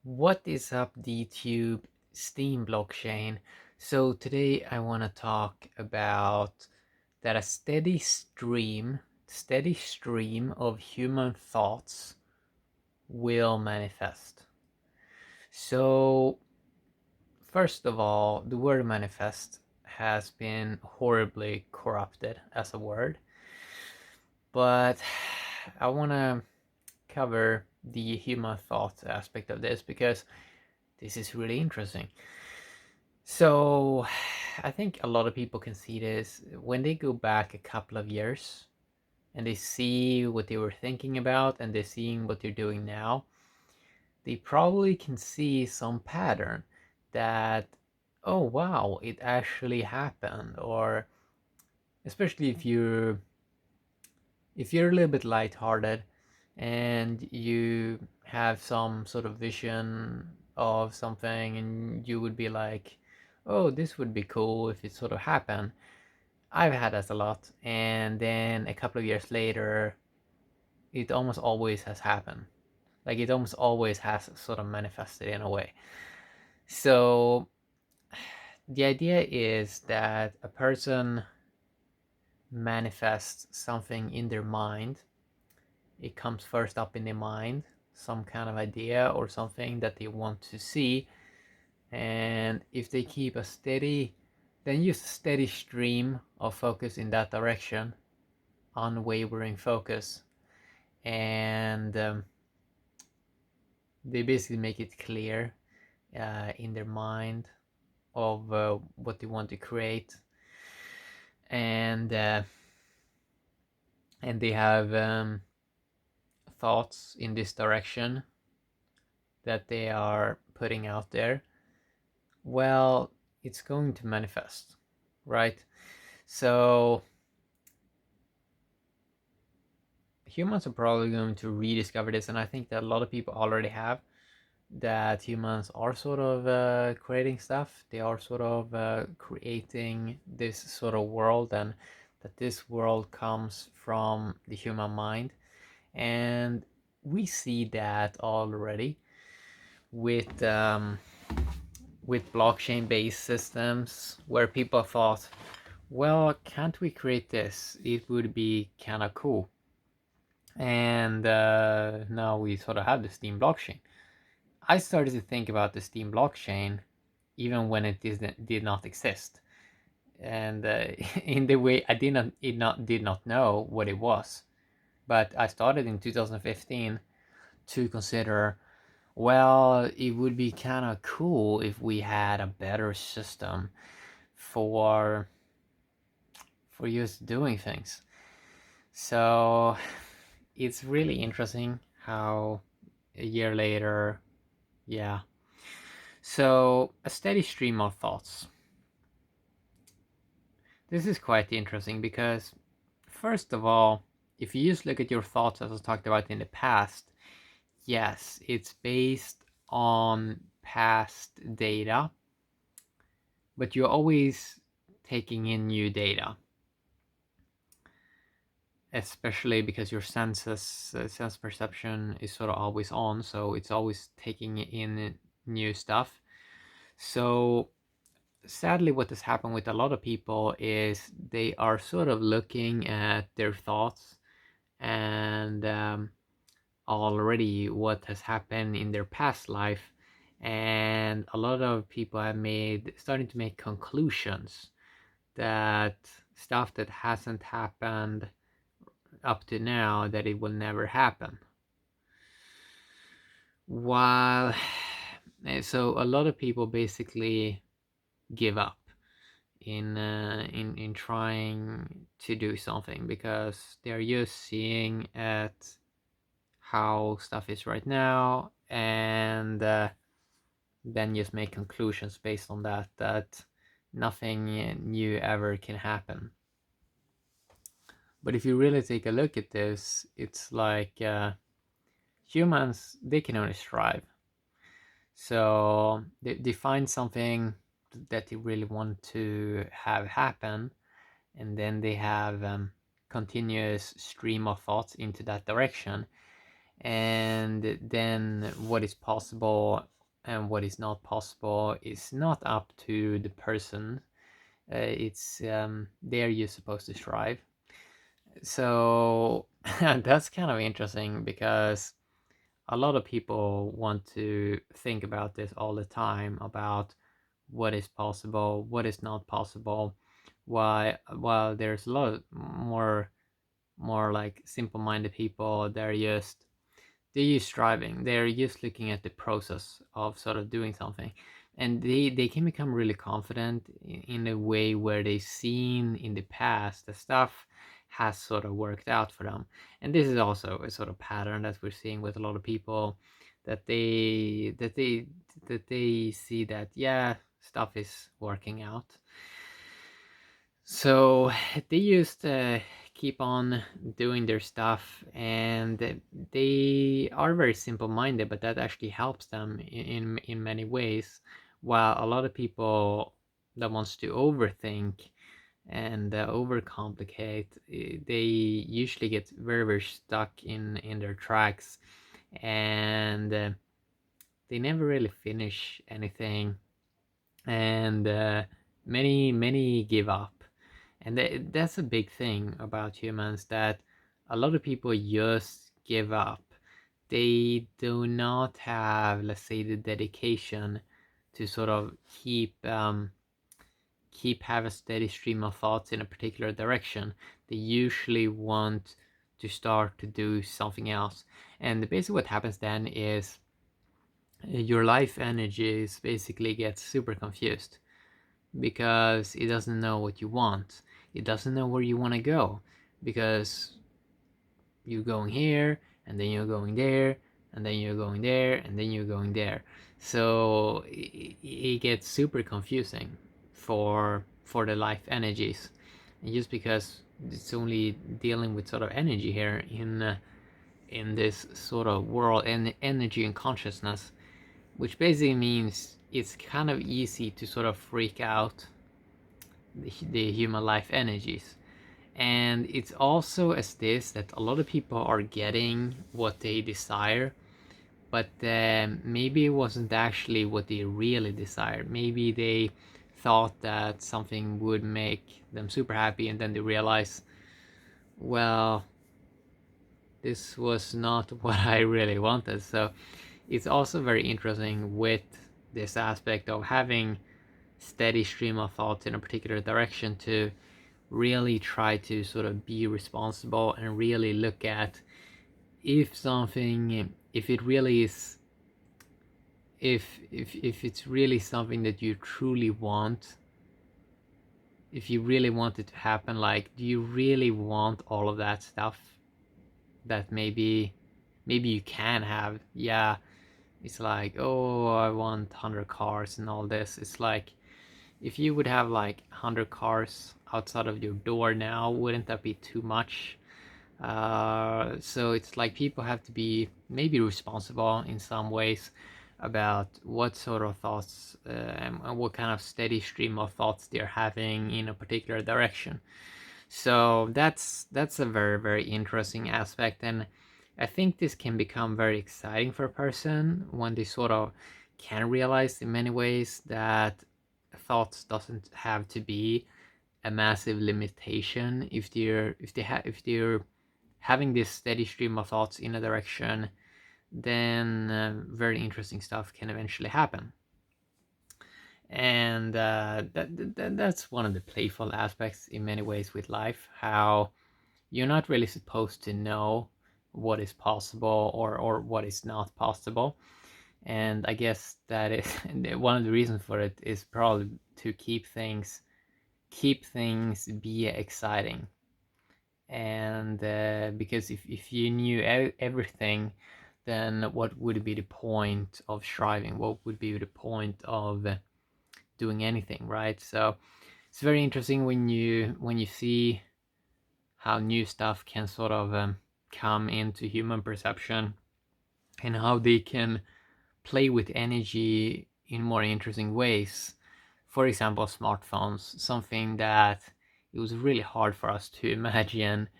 What is up, DTube Steam blockchain? So today I want to talk about that a steady stream of human thoughts will manifest. So first of all, the word manifest has been horribly corrupted as a word, but I want to cover the human thought aspect of this because this is really interesting. So I think a lot of people can see this when they go back a couple of years and they see what they were thinking about and they're seeing what they're doing now. They probably can see some pattern that, oh wow, it actually happened. Or especially if you're a little bit lighthearted and you have some sort of vision of something and you would be like, oh, this would be cool if it sort of happened. I've had that a lot, and then a couple of years later it almost always has happened. Like it almost always has sort of manifested in a way. So the idea is that a person manifests something in their mind. It comes first up in their mind, some kind of idea or something that they want to see. And if they keep a steady, then use a steady stream of focus in that direction, unwavering focus, and they basically make it clear in their mind of what they want to create, and uh, and they have thoughts in this direction that they are putting out there. Well, it's going to manifest, right? So humans are probably going to rediscover this, and I think that a lot of people already have, that humans are sort of creating stuff. They are sort of creating this sort of world, and that this world comes from the human mind. And we see that already with blockchain based systems where people thought, well, can't we create this? It would be kind of cool. And now we sort of have the Steam blockchain. I started to think about the Steam blockchain even when it did not exist, and in the way I did not know what it was. But I started in 2015 to consider, well, it would be kind of cool if we had a better system for just doing things. So it's really interesting how a year later, yeah. So a steady stream of thoughts. This is quite interesting because, first of all, if you just look at your thoughts as I talked about in the past, yes, it's based on past data, but you're always taking in new data, especially because your sense perception is sort of always on, so it's always taking in new stuff. So sadly, what has happened with a lot of people is they are sort of looking at their thoughts and already what has happened in their past life, and a lot of people have starting to make conclusions that stuff that hasn't happened up to now, that it will never happen. While so a lot of people basically give up in trying to do something because they're just seeing at how stuff is right now, and then just make conclusions based on that nothing new ever can happen. But if you really take a look at this, it's like humans, they can only strive. So they find something that they really want to have happen, and then they have continuous stream of thoughts into that direction, and then what is possible and what is not possible is not up to the person. It's there you're supposed to strive. So that's kind of interesting because a lot of people want to think about this all the time about what is possible, what is not possible. Why, while there's a lot more like simple-minded people, they're just striving. They're just looking at the process of sort of doing something, and they can become really confident in a way where they've seen in the past the stuff has sort of worked out for them. And this is also a sort of pattern that we're seeing with a lot of people, that they see that, yeah, stuff is working out, so they just keep on doing their stuff, and they are very simple-minded, but that actually helps them in many ways. While a lot of people that wants to overthink and overcomplicate, they usually get very stuck in their tracks, and they never really finish anything, and many give up. And that's a big thing about humans, that a lot of people just give up. They do not have, let's say, the dedication to sort of keep have a steady stream of thoughts in a particular direction. They usually want to start to do something else. And basically what happens then is your life energies basically get super confused, because it doesn't know what you want. It doesn't know where you want to go, because you're going here, and then you're going there, and then you're going there, and then you're going there. So it gets super confusing for the life energies, and just because it's only dealing with sort of energy here in this sort of world, and energy and consciousness, which basically means it's kind of easy to sort of freak out the human life energies. And it's also as this, that a lot of people are getting what they desire, but maybe it wasn't actually what they really desired. Maybe they thought that something would make them super happy, and then they realize, well, this was not what I really wanted. So it's also very interesting with this aspect of having steady stream of thoughts in a particular direction, to really try to sort of be responsible and really look at if something, if it really is, if it's really something that you truly want, if you really want it to happen, like, do you really want all of that stuff that maybe you can have? Yeah, it's like, oh, I want 100 cars and all this. It's like, if you would have like 100 cars outside of your door now, wouldn't that be too much? So it's like people have to be maybe responsible in some ways about what sort of thoughts and what kind of steady stream of thoughts they're having in a particular direction. So that's a very interesting aspect, and I think this can become very exciting for a person when they sort of can realize in many ways that thoughts doesn't have to be a massive limitation. If they're having this steady stream of thoughts in a direction, then very interesting stuff can eventually happen. And that's one of the playful aspects in many ways with life, how you're not really supposed to know what is possible or what is not possible. And I guess that is one of the reasons for it is probably to keep things be exciting. And because if you knew everything, then what would be the point of striving? What would be the point of doing anything, right? So it's very interesting when you see how new stuff can sort of come into human perception, and how they can play with energy in more interesting ways. For example, smartphones, something that it was really hard for us to imagine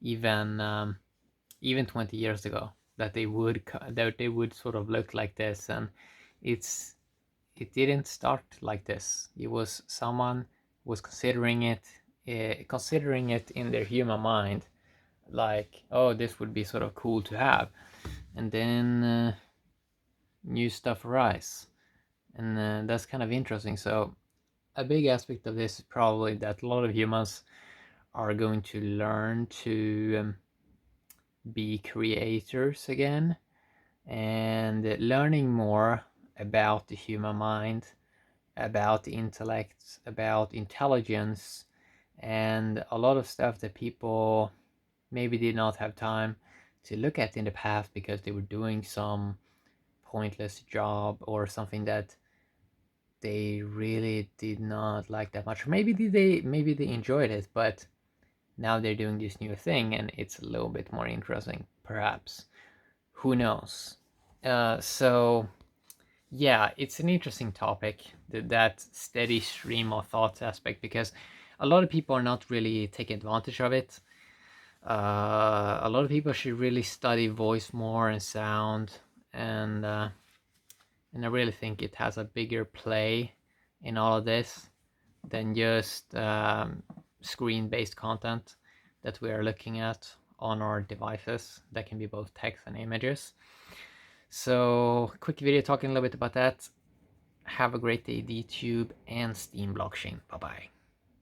even 20 years ago. that they would sort of look like this, and it's it didn't start like this. It was someone was considering it in their human mind, like, oh, this would be sort of cool to have, and then new stuff arise, and that's kind of interesting. So a big aspect of this is probably that a lot of humans are going to learn to be creators again, and learning more about the human mind, about intellect, about intelligence, and a lot of stuff that people maybe did not have time to look at in the past because they were doing some pointless job or something that they really did not like that much. Maybe they enjoyed it, but now they're doing this new thing and it's a little bit more interesting, perhaps. Who knows? So yeah, it's an interesting topic, that steady stream of thoughts aspect, because a lot of people are not really taking advantage of it. A lot of people should really study voice more and sound, and I really think it has a bigger play in all of this than just screen-based content that we are looking at on our devices that can be both text and images. So, quick video talking a little bit about that. Have a great day, DTube and Steam Blockchain. Bye bye.